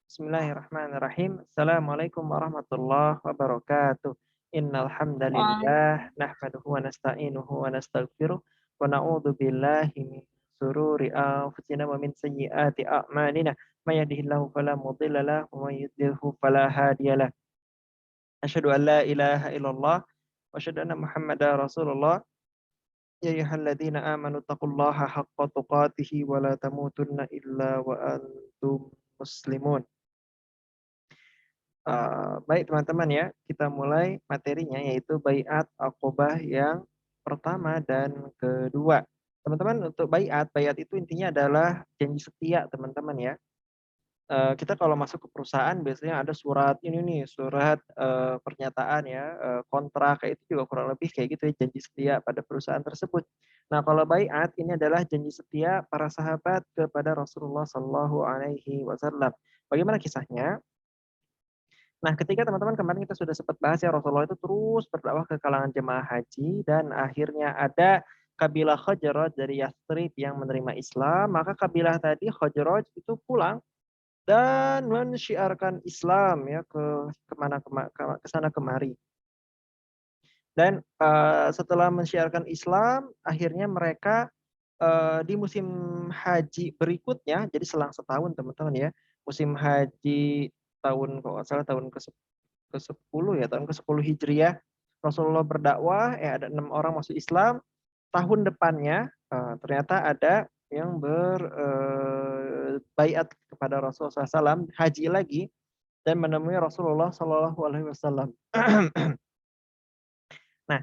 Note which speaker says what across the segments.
Speaker 1: Bismillahirrahmanirrahim. Assalamualaikum warahmatullahi wabarakatuh. Innal
Speaker 2: Wah,
Speaker 1: hamdalillah nahmaduhu wa nasta'inuhu wa nastaghfiruh wa na'udzu billahi min sururi anfusina wa min sayyiati a'malina. May yahdihillahu fala mudilla lahu wa may yudlilhu fala hadiyalah. Asyhadu an la ilaha illallah wa asyhadu anna Muhammadar Rasulullah. Ya ayyuhalladzina amanu taqullaha haqqa tuqatih wa la tamutunna illa wa antum muslimun. Baik teman-teman ya, kita mulai materinya yaitu baiat aqobah yang pertama dan kedua. Teman-teman untuk baiat itu intinya adalah janji setia teman-teman ya. Kita kalau masuk ke perusahaan biasanya ada surat ini nih, surat pernyataan ya, kontrak kayak itu juga kurang lebih kayak gitu ya, janji setia pada perusahaan tersebut. Nah kalau baiat ini adalah janji setia para sahabat kepada Rasulullah Shallallahu Alaihi Wasallam. Bagaimana kisahnya? Nah, ketika teman-teman kemarin kita sudah sempat bahas ya Rasulullah itu terus berdakwah ke kalangan jemaah haji dan akhirnya ada kabilah Khazraj dari Yathrib yang menerima Islam, maka kabilah tadi Khazraj itu pulang dan mensyiarkan Islam ya ke sana kemari. Dan setelah mensyiarkan Islam, akhirnya mereka di musim haji berikutnya, jadi selang setahun teman-teman ya, musim haji tahun kalau nggak salah tahun ke-10 ya, tahun ke-10 Hijriah, Rasulullah berdakwah, ada 6 orang masuk Islam. Tahun depannya ternyata ada yang berbaiat kepada Rasulullah SAW, haji lagi dan menemui Rasulullah Shallallahu Alaihi Wasallam. Nah,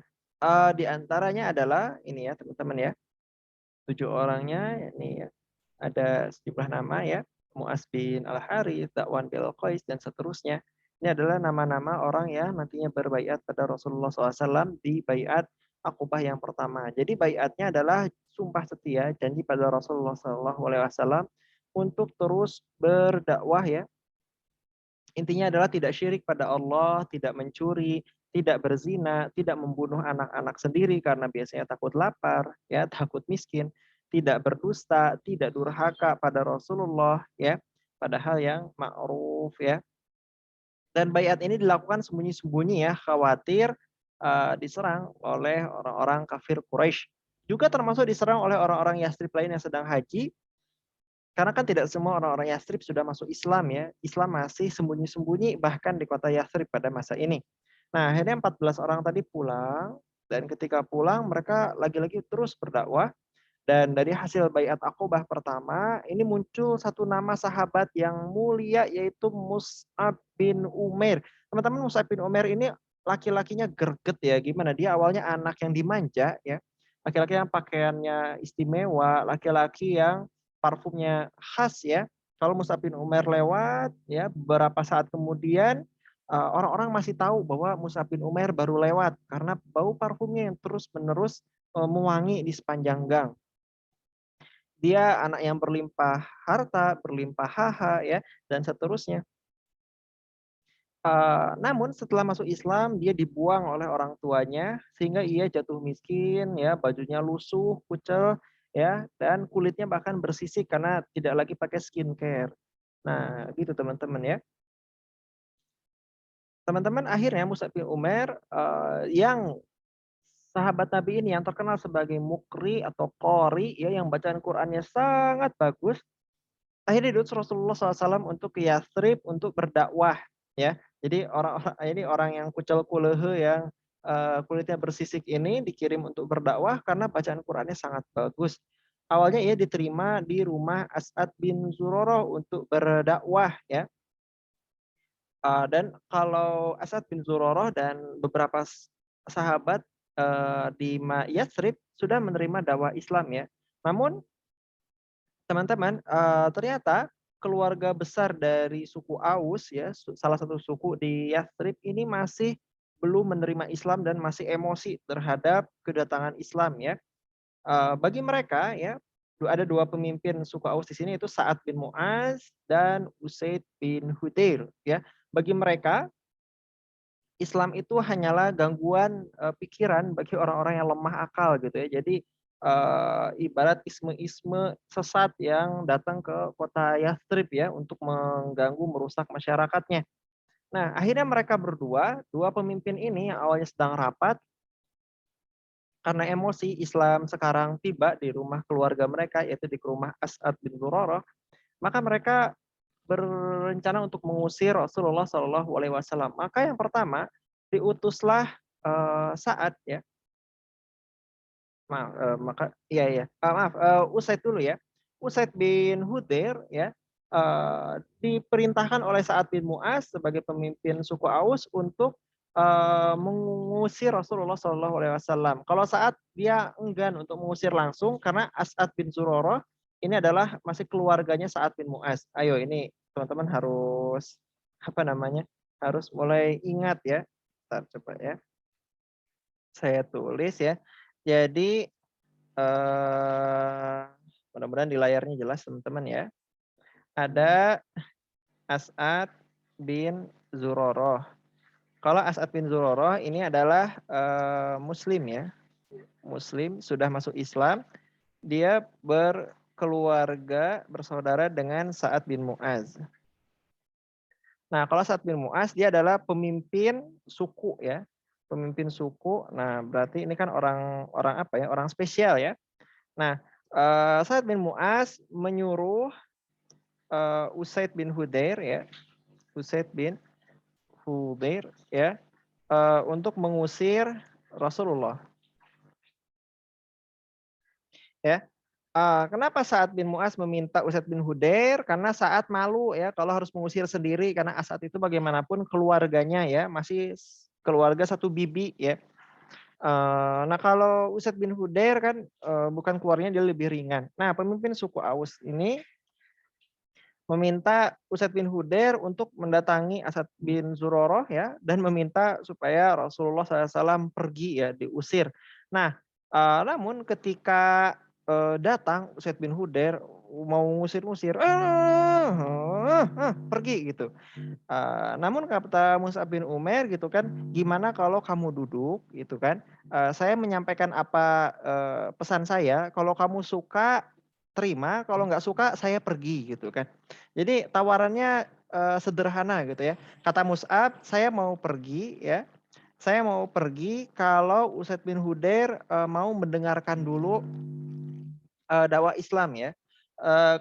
Speaker 1: di antaranya adalah ini ya teman-teman ya, 7 orangnya ini ya, ada sejumlah nama ya, Mu'az bin Al-Harits, Dakwan bin Al-Qais, dan seterusnya. Ini adalah nama-nama orang yang nantinya berbaiat pada Rasulullah SAW di baiat Aqobah yang pertama. Jadi baiatnya adalah sumpah setia, janji pada Rasulullah SAW untuk terus berdakwah ya. Intinya adalah tidak syirik pada Allah, tidak mencuri, tidak berzina, tidak membunuh anak-anak sendiri karena biasanya takut lapar, ya, takut miskin, tidak berdusta, tidak durhaka pada Rasulullah, ya, padahal yang ma'ruf ya. Dan baiat ini dilakukan sembunyi-sembunyi ya, khawatir diserang oleh orang-orang kafir Quraisy. Juga termasuk diserang oleh orang-orang Yastrib lain yang sedang haji, karena kan tidak semua orang-orang Yastrib sudah masuk Islam ya. Islam masih sembunyi-sembunyi bahkan di kota Yastrib pada masa ini. Nah, akhirnya 14 orang tadi pulang dan ketika pulang mereka lagi-lagi terus berdakwah dan dari hasil baiat Aqobah pertama ini muncul satu nama sahabat yang mulia yaitu Mus'ab bin Umair. Teman-teman, Mus'ab bin Umair ini laki-lakinya greget ya. Gimana? Dia awalnya anak yang dimanja ya. Laki-laki yang pakaiannya istimewa, laki-laki yang parfumnya khas ya. Kalau Mus'ab bin Umair lewat ya beberapa saat kemudian orang-orang masih tahu bahwa Mus'ab bin Umair baru lewat karena bau parfumnya yang terus-menerus mewangi di sepanjang gang. Dia anak yang berlimpah harta, berlimpah haha ya dan seterusnya. Namun setelah masuk Islam dia dibuang oleh orang tuanya sehingga ia jatuh miskin ya, bajunya lusuh, kucel ya dan kulitnya bahkan bersisik karena tidak lagi pakai skincare. Nah, gitu teman-teman ya. Teman-teman, akhirnya Mus'ab bin Umair yang sahabat Nabi ini yang terkenal sebagai mukri atau qori ya yang bacaan Qur'annya sangat bagus. Akhirnya diutus Rasulullah SAW untuk ke Yathrib untuk berdakwah ya. Jadi orang-orang ini orang yang kucel kulehe yang kulitnya bersisik ini dikirim untuk berdakwah karena bacaan Qur'annya sangat bagus. Awalnya ia diterima di rumah As'ad bin Zurarah untuk berdakwah ya. Dan kalau As'ad bin Zurarah dan beberapa sahabat di Yathrib sudah menerima dakwah Islam ya. Namun teman-teman, ternyata keluarga besar dari suku Aus ya, salah satu suku di Yathrib ini masih belum menerima Islam dan masih emosi terhadap kedatangan Islam ya. Bagi mereka ya, ada 2 pemimpin suku Aus di sini yaitu Sa'ad bin Mu'az dan Usaid bin Hudair ya. Bagi mereka Islam itu hanyalah gangguan pikiran bagi orang-orang yang lemah akal gitu ya. Jadi ibarat isme-isme sesat yang datang ke kota Yathrib ya untuk mengganggu, merusak masyarakatnya. Nah, akhirnya mereka berdua, dua pemimpin ini yang awalnya sedang rapat, karena emosi Islam sekarang tiba di rumah keluarga mereka, yaitu di rumah As'ad bin Zurarah, maka mereka berencana untuk mengusir Rasulullah Shallallahu Alaihi Wasallam. Maka yang pertama diutuslah Sa'ad ya, maaf, maka iya ya, maaf, Usaid dulu ya, Usaid bin Hudair ya, diperintahkan oleh Sa'ad bin Mu'az sebagai pemimpin suku Aus untuk mengusir Rasulullah Shallallahu Alaihi Wasallam. Kalau saat dia enggan untuk mengusir langsung karena As'ad bin Zurarah ini adalah masih keluarganya Sa'ad bin Mu'az. Ayo ini teman-teman harus apa namanya? Harus mulai ingat ya. Bentar, coba ya. Saya tulis ya. Jadi mudah-mudahan di layarnya jelas teman-teman ya. Ada As'ad bin Zurarah. Kalau As'ad bin Zurarah ini adalah Muslim ya, Muslim sudah masuk Islam. Dia berkeluarga bersaudara dengan Sa'ad bin Mu'az. Nah, kalau Sa'ad bin Mu'az dia adalah pemimpin suku ya, pemimpin suku. Nah, berarti ini kan orang apa ya? Orang spesial ya. Nah, Sa'ad bin Mu'az menyuruh Usaid bin Hudair ya, Usaid bin Hudair ya, untuk mengusir Rasulullah. Ya, kenapa Sa'ad bin Mu'az meminta Usaid bin Hudair? Karena Sa'ad malu ya kalau harus mengusir sendiri karena As'ad itu bagaimanapun keluarganya ya, masih keluarga satu bibi ya. Nah kalau Usaid bin Hudair kan bukan keluarganya, dia lebih ringan. Nah pemimpin suku Aus ini meminta Usaid bin Hudair untuk mendatangi As'ad bin Zurarah ya dan meminta supaya Rasulullah SAW pergi ya, diusir. Nah, namun ketika datang Usaid bin Hudair mau ngusir-ngusir, pergi gitu. Namun kata Mus'ab bin Umair gitu kan, gimana kalau kamu duduk gitu kan, saya menyampaikan apa pesan saya, kalau kamu suka terima, kalau nggak suka saya pergi gitu kan. Jadi tawarannya sederhana gitu ya. Kata Mus'ab, saya mau pergi ya. Saya mau pergi kalau Usaid bin Hudair mau mendengarkan dulu dakwah Islam ya.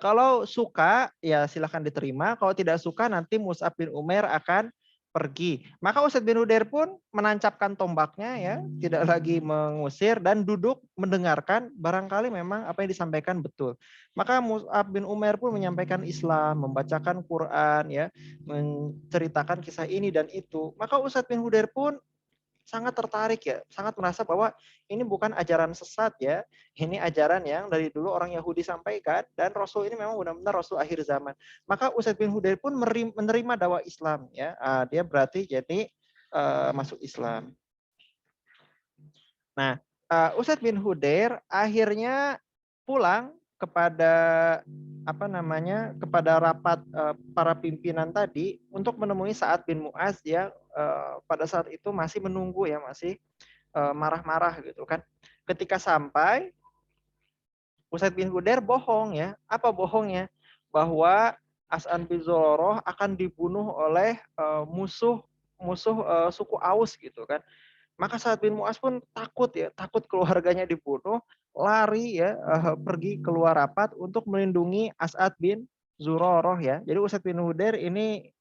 Speaker 1: Kalau suka ya silahkan diterima, kalau tidak suka nanti Mus'ab bin Umair akan pergi. Maka Usaid bin Hudair pun menancapkan tombaknya ya, tidak lagi mengusir dan duduk mendengarkan, barangkali memang apa yang disampaikan betul. Maka Mus'ab bin Umair pun menyampaikan Islam, membacakan Quran ya, menceritakan kisah ini dan itu. Maka Usaid bin Hudair pun sangat tertarik ya, sangat merasa bahwa ini bukan ajaran sesat ya, ini ajaran yang dari dulu orang Yahudi sampaikan dan Rasul ini memang benar-benar Rasul akhir zaman. Maka Usaid bin Hudair pun menerima dakwah Islam ya, dia berarti jadi masuk Islam. Nah, Usaid bin Hudair akhirnya pulang kepada apa namanya, kepada rapat para pimpinan tadi untuk menemui Sa'ad bin Mu'az yang pada saat itu masih menunggu ya, masih marah-marah gitu kan. Ketika sampai, Usaid bin Hudair bohong ya. Apa bohongnya? Bahwa As'ad bin Zurarah akan dibunuh oleh musuh suku Aus gitu kan. Maka Sa'ad bin Mu'az pun takut ya, takut keluarganya dibunuh, lari ya, pergi keluar rapat untuk melindungi As'ad bin Zurarah ya. Jadi Usaid bin Hudair ini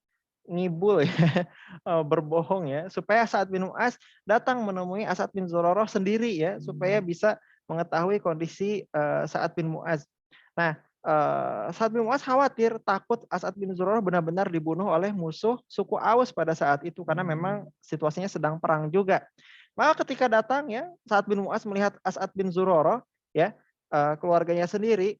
Speaker 1: ngibul ya, berbohong ya, supaya Sa'ad bin Mu'az datang menemui As'ad bin Zurarah sendiri ya, supaya bisa mengetahui kondisi Sa'ad bin Mu'az. Nah, Sa'ad bin Mu'az khawatir, takut As'ad bin Zurarah benar-benar dibunuh oleh musuh suku Aus pada saat itu, karena memang situasinya sedang perang juga. Maka ketika datang ya, Sa'ad bin Mu'az melihat As'ad bin Zurarah ya, keluarganya sendiri,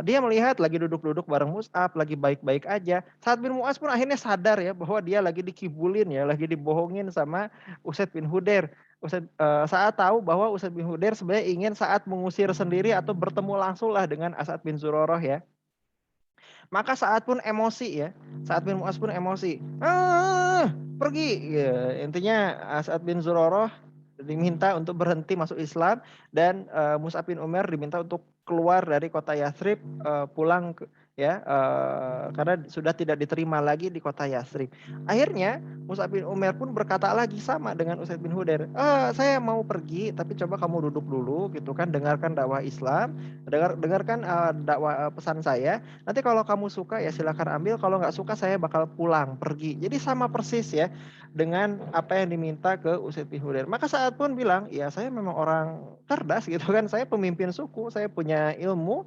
Speaker 1: dia melihat lagi duduk-duduk bareng Mus'ab, lagi baik-baik aja. Sa'ad bin Mu'az pun akhirnya sadar ya bahwa dia lagi dikibulin ya, lagi dibohongin sama Usaid bin Hudair. Saat tahu bahwa Usaid bin Hudair sebenarnya ingin saat mengusir sendiri atau bertemu langsung lah dengan As'ad bin Zurarah ya. Maka saat pun emosi ya, Sa'ad bin Mu'az pun emosi. Pergi. Ya, intinya As'ad bin Zurarah diminta untuk berhenti masuk Islam, dan Mus'ab bin Umair diminta untuk keluar dari kota Yathrib, pulang karena sudah tidak diterima lagi di kota Yathrib. Akhirnya Mus'ab bin Umair pun berkata lagi sama dengan Usaid bin Hudair, saya mau pergi, tapi coba kamu duduk dulu gitu kan, dengarkan dakwah Islam, dengarkan dakwah pesan saya. Nanti kalau kamu suka ya silakan ambil, kalau nggak suka saya bakal pulang pergi. Jadi sama persis ya dengan apa yang diminta ke Usaid bin Hudair. Maka saat pun bilang, ya saya memang orang cerdas gitu kan, saya pemimpin suku, saya punya ilmu,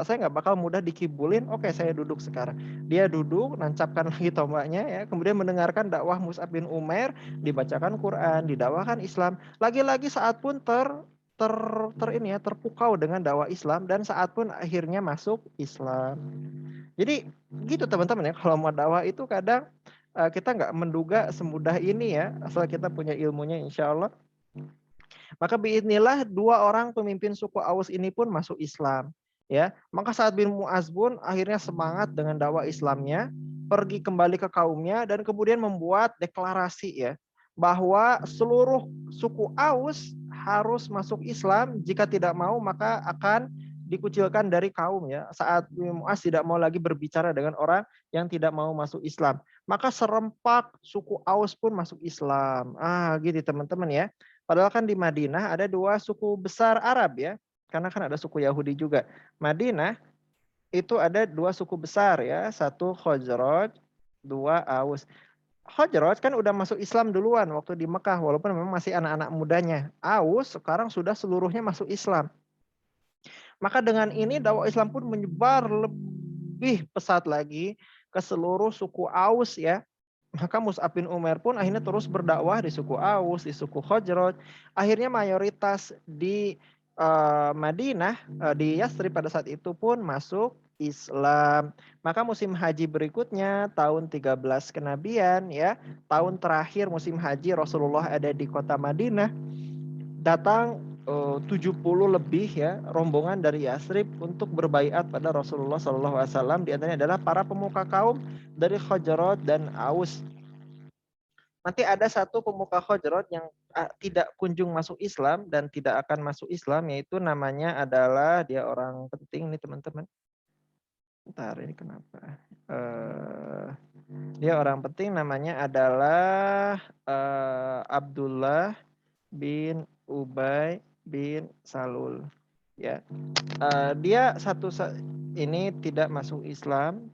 Speaker 1: saya nggak bakal mudah dikibulin. Oke, saya duduk sekarang. Dia duduk, nancapkan lagi tombaknya ya, kemudian mendengarkan dakwah Mus'ab bin Umair, dibacakan Quran, didakwakan Islam. Lagi-lagi saat pun terpukau dengan dakwah Islam, dan saat pun akhirnya masuk Islam. Jadi gitu teman-teman ya, kalau mau dakwah itu kadang kita nggak menduga semudah ini ya, asal kita punya ilmunya insya Allah. Maka biidznillah dua orang pemimpin suku Aus ini pun masuk Islam. Ya, maka Sa'ad bin Mu'adz pun akhirnya semangat dengan dakwah Islamnya, pergi kembali ke kaumnya dan kemudian membuat deklarasi ya bahwa seluruh suku Aus harus masuk Islam, jika tidak mau maka akan dikucilkan dari kaum ya. Saat bin Mu'adz tidak mau lagi berbicara dengan orang yang tidak mau masuk Islam. Maka serempak suku Aus pun masuk Islam. Gitu teman-teman ya. Padahal kan di Madinah ada dua suku besar Arab ya. Karena kan ada suku Yahudi juga. Madinah itu ada dua suku besar ya. Satu Khazraj, dua Aus. Khazraj kan udah masuk Islam duluan waktu di Mekah. Walaupun memang masih anak-anak mudanya. Aus sekarang sudah seluruhnya masuk Islam. Maka dengan ini dakwah Islam pun menyebar lebih pesat lagi ke seluruh suku Aus ya. Maka Mus'ab bin Umair pun akhirnya terus berdakwah di suku Aus, di suku Khazraj. Akhirnya mayoritas di Madinah, di Yathrib pada saat itu pun masuk Islam. Maka musim haji berikutnya tahun 13 kenabian ya, tahun terakhir musim haji Rasulullah ada di kota Madinah, datang 70 lebih ya rombongan dari Yathrib untuk berbaiat pada Rasulullah SAW. Di antaranya adalah para pemuka kaum dari Khazraj dan Aus. Nanti ada satu pemuka Khazraj yang tidak kunjung masuk Islam dan tidak akan masuk Islam, yaitu namanya adalah, dia orang penting nih teman-teman. Bentar, ini kenapa? Dia orang penting, namanya adalah Abdullah bin Ubay bin Salul. Ya, dia ini tidak masuk Islam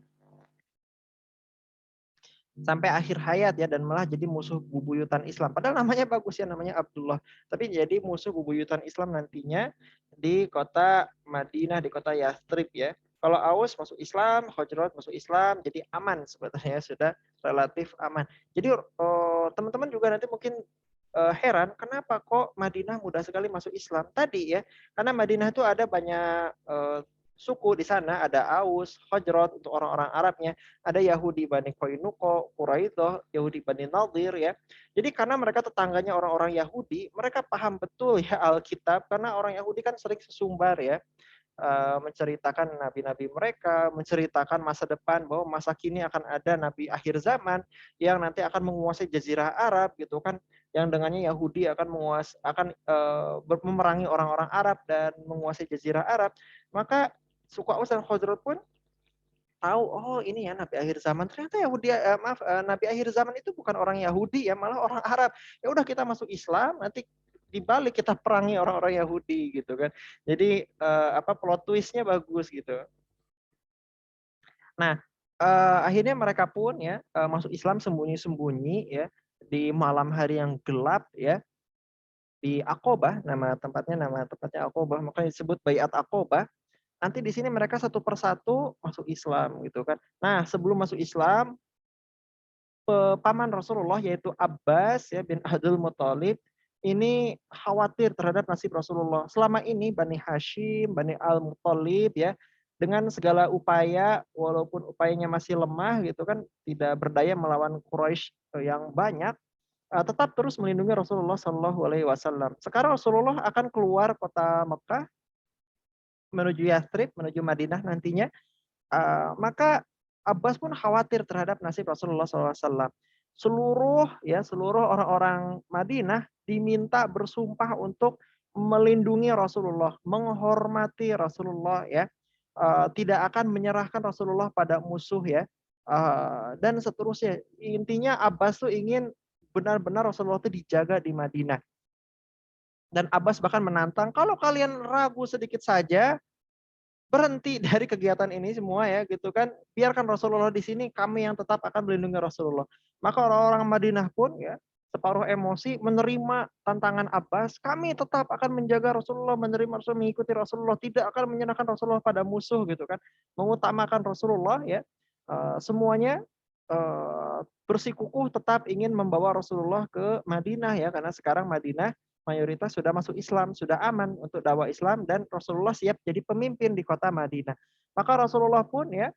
Speaker 1: sampai akhir hayat ya, dan malah jadi musuh bubuyutan Islam. Padahal namanya bagus ya, namanya Abdullah. Tapi jadi musuh bubuyutan Islam nantinya di kota Madinah, di kota Yathrib ya. Kalau Aus masuk Islam, Khazraj masuk Islam, jadi aman sebetulnya, sudah relatif aman. Jadi teman-teman juga nanti mungkin heran kenapa kok Madinah mudah sekali masuk Islam tadi ya, karena Madinah itu ada banyak suku di sana, ada Aus, Khazraj untuk orang-orang Arabnya, ada Yahudi Bani Qainuqa, Quraidah, Yahudi Bani Nadir ya. Jadi karena mereka tetangganya orang-orang Yahudi, mereka paham betul ya Alkitab, karena orang Yahudi kan sering sesumbar ya, menceritakan nabi-nabi mereka, menceritakan masa depan bahwa masa kini akan ada nabi akhir zaman yang nanti akan menguasai jazirah Arab gitu kan, yang dengannya Yahudi akan memerangi orang-orang Arab dan menguasai jazirah Arab. Maka suku Aus dan Khazraj pun tahu, oh ini ya nabi akhir zaman. Ternyata Yahudi, nabi akhir zaman itu bukan orang Yahudi ya, malah orang Arab. Ya udah kita masuk Islam, nanti dibalik kita perangi orang-orang Yahudi gitu kan. Jadi plot twistnya bagus gitu. Nah, akhirnya mereka pun ya masuk Islam sembunyi-sembunyi ya, di malam hari yang gelap ya, di Aqobah, nama tempatnya Aqobah, makanya disebut Baiat Aqobah. Nanti di sini mereka satu persatu masuk Islam gitu kan. Nah, sebelum masuk Islam, paman Rasulullah yaitu Abbas ya bin Abdul Muthalib ini khawatir terhadap nasib Rasulullah. Selama ini Bani Hashim, Bani Al-Muthalib ya, dengan segala upaya, walaupun upayanya masih lemah gitu kan, tidak berdaya melawan Quraisy yang banyak, tetap terus melindungi Rasulullah Shallallahu Alaihi Wasallam. Sekarang Rasulullah akan keluar kota Mekah menuju Yathrib, menuju Madinah nantinya. Maka Abbas pun khawatir terhadap nasib Rasulullah SAW. seluruh orang-orang Madinah diminta bersumpah untuk melindungi Rasulullah, menghormati Rasulullah ya, tidak akan menyerahkan Rasulullah pada musuh ya, dan seterusnya. Intinya Abbas tuh ingin benar-benar Rasulullah itu dijaga di Madinah. Dan Abbas bahkan menantang, kalau kalian ragu sedikit saja, berhenti dari kegiatan ini semua ya gitu kan. Biarkan Rasulullah di sini, kami yang tetap akan melindungi Rasulullah. Maka orang-orang Madinah pun ya separuh emosi menerima tantangan Abbas. Kami tetap akan menjaga Rasulullah, menerima Rasul, mengikuti Rasulullah, tidak akan menyerahkan Rasulullah pada musuh gitu kan. Mengutamakan Rasulullah ya. Semuanya bersikukuh tetap ingin membawa Rasulullah ke Madinah ya, karena sekarang Madinah mayoritas sudah masuk Islam, sudah aman untuk dakwah Islam dan Rasulullah siap jadi pemimpin di kota Madinah. Maka Rasulullah pun ya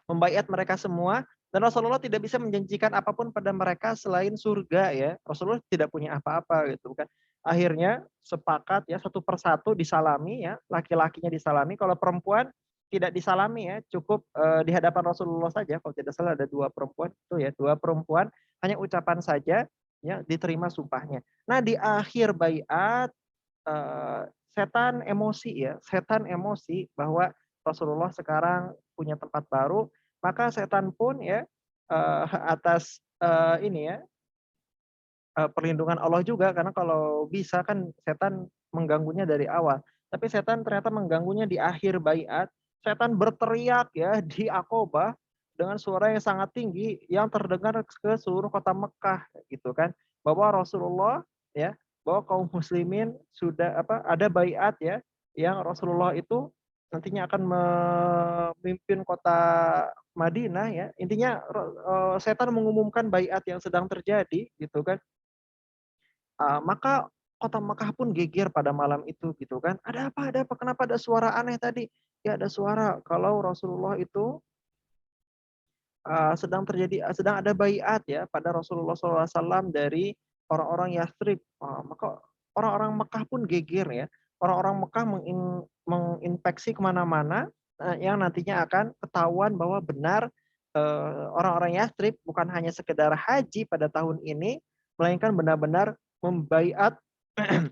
Speaker 1: membaiat mereka semua dan Rasulullah tidak bisa menjanjikan apapun pada mereka selain surga ya. Rasulullah tidak punya apa-apa gitu kan. Akhirnya sepakat ya satu persatu disalami ya, laki-lakinya disalami, kalau perempuan tidak disalami ya, cukup di hadapan Rasulullah saja. Kalau tidak salah ada 2 perempuan itu ya, 2 perempuan hanya ucapan saja ya diterima sumpahnya. Nah, di akhir baiat setan emosi ya, setan emosi bahwa Rasulullah sekarang punya tempat baru, maka setan pun ya atas ini ya perlindungan Allah juga, karena kalau bisa kan setan mengganggunya dari awal. Tapi setan ternyata mengganggunya di akhir baiat. Setan berteriak ya di Aqobah dengan suara yang sangat tinggi yang terdengar ke seluruh kota Mekah gitu kan. Bahwa Rasulullah ya, bahwa kaum muslimin sudah ada baiat ya, yang Rasulullah itu nantinya akan memimpin kota Madinah ya. Intinya setan mengumumkan baiat yang sedang terjadi gitu kan. Maka kota Mekah pun geger pada malam itu gitu kan. Ada apa? Ada apa? Kenapa ada suara aneh tadi? Ya ada suara kalau Rasulullah itu sedang ada baiat ya pada Rasulullah SAW dari orang-orang Yathrib. Maka orang-orang Mekah pun geger ya. Orang-orang Mekah menginfeksi kemana-mana yang nantinya akan ketahuan bahwa benar orang-orang Yathrib bukan hanya sekedar haji pada tahun ini, melainkan benar-benar membaiat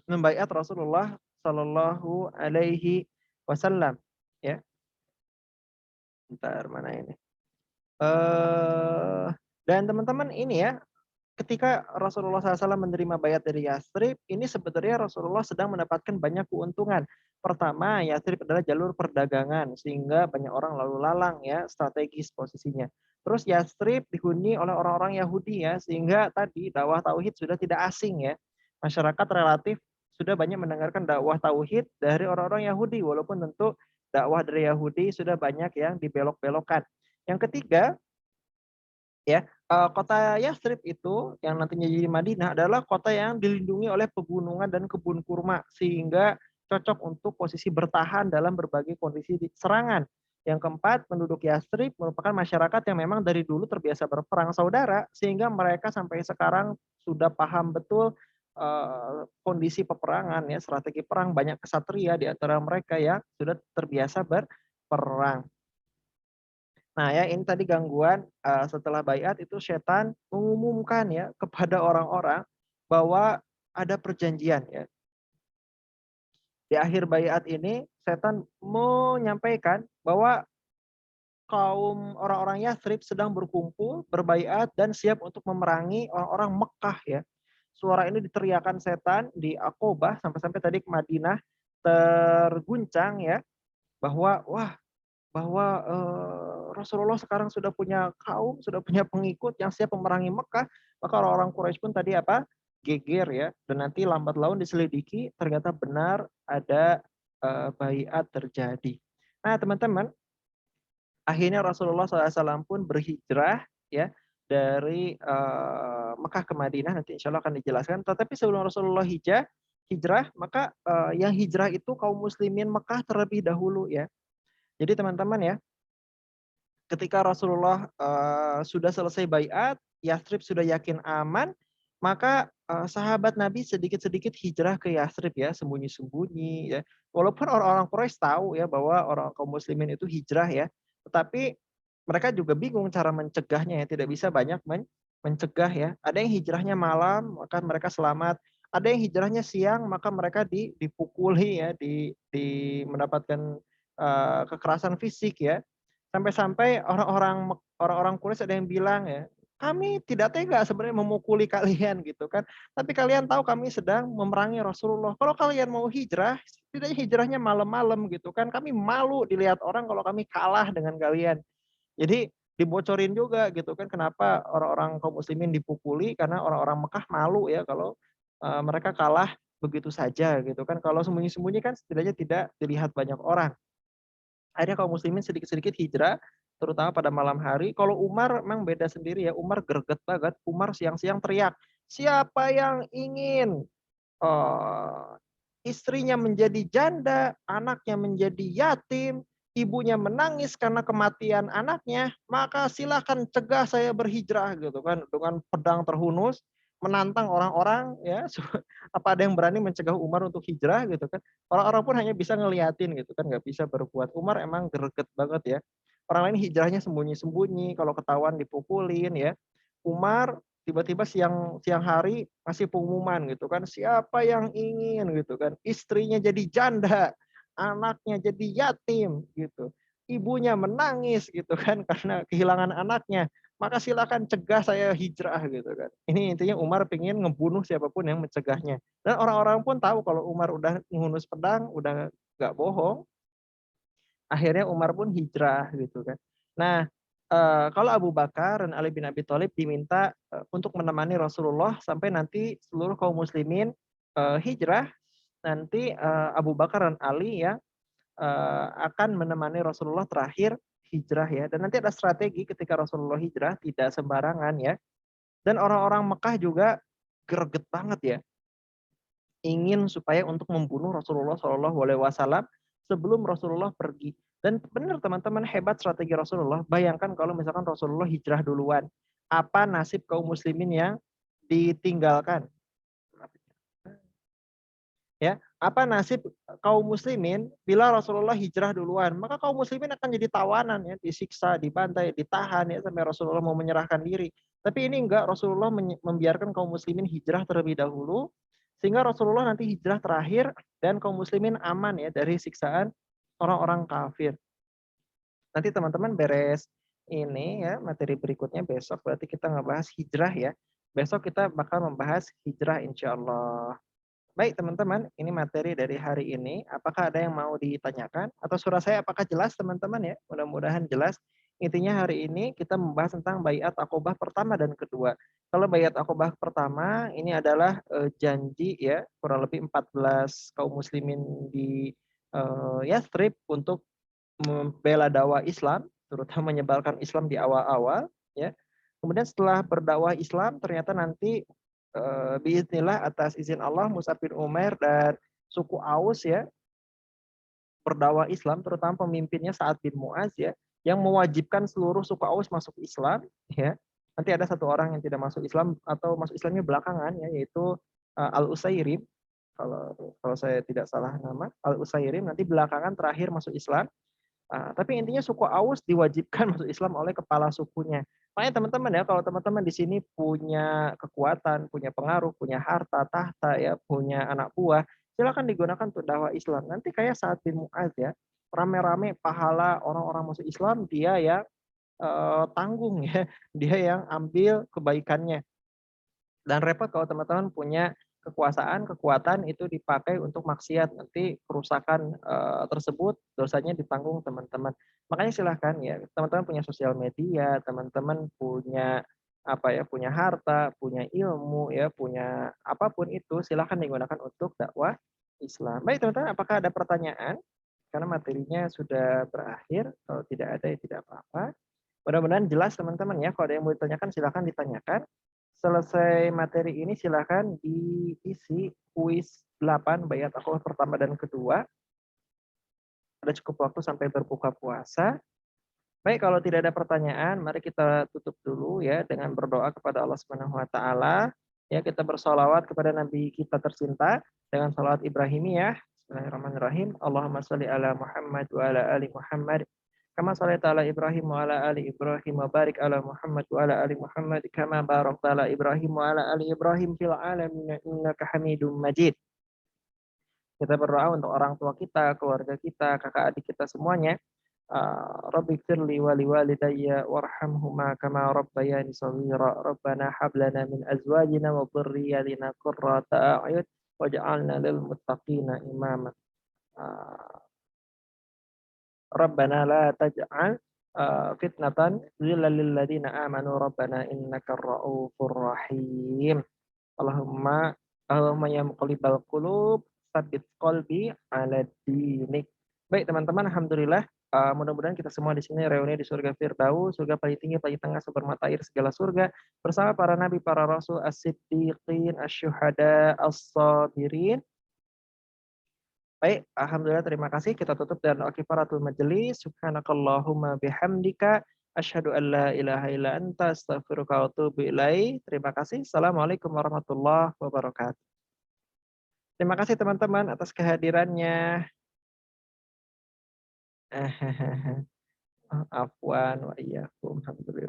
Speaker 1: membaiat Rasulullah Shallallahu Alaihi Wasallam. Ya, bentar mana ini? Dan teman-teman ini ya, ketika Rasulullah SAW menerima baiat dari Yathrib, ini sebenarnya Rasulullah sedang mendapatkan banyak keuntungan. Pertama, Yathrib adalah jalur perdagangan, sehingga banyak orang lalu lalang ya, strategis posisinya. Terus Yathrib dihuni oleh orang-orang Yahudi ya, sehingga tadi dakwah tauhid sudah tidak asing ya. Masyarakat relatif sudah banyak mendengarkan dakwah tauhid dari orang-orang Yahudi, walaupun tentu dakwah dari Yahudi sudah banyak yang dibelok-belokkan. Yang ketiga, ya, kota Yathrib itu yang nantinya jadi Madinah adalah kota yang dilindungi oleh pegunungan dan kebun kurma, sehingga cocok untuk posisi bertahan dalam berbagai kondisi serangan. Yang keempat, penduduk Yathrib merupakan masyarakat yang memang dari dulu terbiasa berperang saudara, sehingga mereka sampai sekarang sudah paham betul kondisi peperangan ya, strategi perang, banyak kesatria di antara mereka yang sudah terbiasa berperang. Nah ya, ini tadi gangguan setelah baiat itu setan mengumumkan ya kepada orang-orang bahwa ada perjanjian ya. Di akhir baiat ini setan menyampaikan bahwa kaum orang-orang Yathrib sedang berkumpul, berbaiat dan siap untuk memerangi orang-orang Mekah ya. Suara ini diteriakan setan di Aqobah sampai-sampai tadi ke Madinah terguncang ya, bahwa Rasulullah sekarang sudah punya kaum, sudah punya pengikut yang siap memerangi Mekah, maka orang-orang Quraisy pun tadi geger ya, dan nanti lambat laun diselidiki ternyata benar ada baiat terjadi. Nah teman-teman, akhirnya Rasulullah SAW pun berhijrah ya dari Mekah ke Madinah, nanti insya Allah akan dijelaskan. Tetapi sebelum Rasulullah hijrah, maka yang hijrah itu kaum muslimin Mekah terlebih dahulu ya. Jadi teman-teman ya, ketika Rasulullah sudah selesai baiat, Yathrib sudah yakin aman, maka sahabat Nabi sedikit-sedikit hijrah ke Yathrib ya, sembunyi-sembunyi ya. Walaupun orang-orang Quraisy tahu ya bahwa orang kaum muslimin itu hijrah ya, tetapi mereka juga bingung cara mencegahnya ya, tidak bisa banyak mencegah ya. Ada yang hijrahnya malam, maka mereka selamat. Ada yang hijrahnya siang, maka mereka dipukuli ya, mendapatkan kekerasan fisik ya. Sampai-sampai orang-orang Quraisy ada yang bilang ya, kami tidak tega sebenarnya memukuli kalian gitu kan. Tapi kalian tahu kami sedang memerangi Rasulullah. Kalau kalian mau hijrah, setidaknya hijrahnya malam-malam gitu kan. Kami malu dilihat orang kalau kami kalah dengan kalian. Jadi dibocorin juga gitu kan kenapa orang-orang kaum muslimin dipukuli karena orang-orang Mekah malu ya kalau mereka kalah begitu saja gitu kan. Kalau sembunyi-sembunyi kan setidaknya tidak dilihat banyak orang. Akhirnya kaum muslimin sedikit-sedikit hijrah, terutama pada malam hari. Kalau Umar memang beda sendiri ya, Umar greget banget. Umar siang-siang teriak, siapa yang ingin istrinya menjadi janda, anaknya menjadi yatim, ibunya menangis karena kematian anaknya, maka silakan cegah saya berhijrah gitu kan dengan pedang terhunus menantang orang-orang ya apa ada yang berani mencegah Umar untuk hijrah gitu kan. Orang-orang pun hanya bisa ngeliatin gitu kan, nggak bisa berbuat. Umar emang greget banget ya. Orang lain hijrahnya sembunyi-sembunyi, kalau ketahuan dipukulin ya. Umar tiba-tiba siang siang hari masih pengumuman gitu kan, siapa yang ingin gitu kan, istrinya jadi janda, anaknya jadi yatim gitu, ibunya menangis gitu kan karena kehilangan anaknya, maka silakan cegah saya hijrah gitu kan. Ini intinya Umar pengen ngebunuh siapapun yang mencegahnya. Dan orang-orang pun tahu kalau Umar udah menghunus pedang, udah nggak bohong, akhirnya Umar pun hijrah gitu kan. Nah, kalau Abu Bakar dan Ali bin Abi Thalib diminta untuk menemani Rasulullah sampai nanti seluruh kaum muslimin hijrah, nanti Abu Bakar dan Ali ya akan menemani Rasulullah terakhir hijrah ya. Dan nanti ada strategi ketika Rasulullah hijrah tidak sembarangan ya. Dan orang-orang Mekah juga greget banget ya, ingin supaya untuk membunuh Rasulullah Shallallahu Alaihi Wasallam sebelum Rasulullah pergi. Dan benar teman-teman, hebat strategi Rasulullah. Bayangkan kalau misalkan Rasulullah hijrah duluan, apa nasib kaum muslimin yang ditinggalkan? Ya, apa nasib kaum muslimin bila Rasulullah hijrah duluan? Maka kaum muslimin akan jadi tawanan ya, disiksa, dibantai, ditahan ya sampai Rasulullah mau menyerahkan diri. Tapi ini enggak, Rasulullah membiarkan kaum muslimin hijrah terlebih dahulu sehingga Rasulullah nanti hijrah terakhir dan kaum muslimin aman ya dari siksaan orang-orang kafir. Nanti teman-teman beres ini ya materi berikutnya besok berarti kita ngebahas hijrah ya. Besok kita bakal membahas hijrah insya Allah. Baik teman-teman, ini materi dari hari ini. Apakah ada yang mau ditanyakan? Atau suara saya apakah jelas teman-teman ya? Mudah-mudahan jelas. Intinya hari ini kita membahas tentang baiat akobah pertama dan kedua. Kalau baiat akobah pertama ini adalah janji ya kurang lebih 14 kaum muslimin di Yastrib untuk membela dakwah Islam, terutama menyebarkan Islam di awal-awal ya. Kemudian setelah berdakwah Islam ternyata nanti biiznillah atas izin Allah Mus'ab bin Umair dan suku Aus ya berdakwah Islam, terutama pemimpinnya Sa'ad bin Mu'az ya yang mewajibkan seluruh suku Aus masuk Islam ya. Nanti ada satu orang yang tidak masuk Islam atau masuk Islamnya belakangan ya, yaitu Al-Usairim, kalau saya tidak salah nama Al-Usairim, nanti belakangan terakhir masuk Islam. Tapi intinya suku Aus diwajibkan masuk Islam oleh kepala sukunya. Makanya teman-teman ya, kalau teman-teman di sini punya kekuatan, punya pengaruh, punya harta, tahta ya, punya anak buah, silakan digunakan untuk dakwah Islam. Nanti kayak Sa'ad bin Mu'adz ya, rame-rame pahala orang-orang masuk Islam, dia yang tanggung ya, dia yang ambil kebaikannya. Dan repot kalau teman-teman punya kekuasaan, kekuatan itu dipakai untuk maksiat, nanti kerusakan tersebut dosanya ditanggung teman-teman. Makanya silahkan ya, teman-teman punya sosial media, teman-teman punya apa ya, punya harta, punya ilmu ya, punya apapun itu silahkan digunakan untuk dakwah Islam. Baik teman-teman, apakah ada pertanyaan? Karena materinya sudah berakhir, kalau tidak ada ya tidak apa-apa. Mudah-mudahan jelas teman-teman ya. Kalau ada yang mau ditanyakan silahkan ditanyakan. Selesai materi ini silahkan diisi kuis 8 bayat akobah pertama dan kedua. Ada cukup waktu sampai berbuka puasa. Baik, kalau tidak ada pertanyaan, mari kita tutup dulu ya dengan berdoa kepada Allah Subhanahu wa taala. Ya, kita bersolawat kepada Nabi kita tercinta dengan salawat Ibrahimiyah. Bismillahirrahmanirrahim. Allahumma shalli ala Muhammad wa ala ali Muhammad Kama sholaita ala Ibrahim wa ala ali Ibrahim wa barik ala Muhammad wa ala ali Muhammad kama barakta ala Ibrahim wa ala ali Ibrahim fil alamin innaka Hamidum Majid. Kita berdoa untuk orang tua kita, keluarga kita, kakak adik kita semuanya. Rabbi firli wali walidayya warhamhuma kama rabbayani shaghira. Rabbana hab lana min azwajina wa dhurriyyatina qurrata a'yun waj'alna lil muttaqina imama. Rabbana la taj'al fitnatan lil ladzina amanu rabbana innaka ra'ufur rahim. Allahumma ya muqallibal qulub tsabbit qalbi ala dinik. Baik teman-teman, alhamdulillah mudah-mudahan kita semua di sini reuni di surga Firdaus, surga paling tinggi, paling tengah, sumber mata air segala surga bersama para nabi, para rasul, as-siddiqin, asy-syuhada, as-sabirin. Baik, alhamdulillah terima kasih. Kita tutup dengan kifaratul majelis. Subhanakallahumma bihamdika asyhadu an la ilaha illa anta astaghfiruka wa atubu ilaik. Terima kasih. Assalamualaikum warahmatullahi wabarakatuh. Terima kasih teman-teman atas kehadirannya. Afwan wa iyyakum. Alhamdulillah.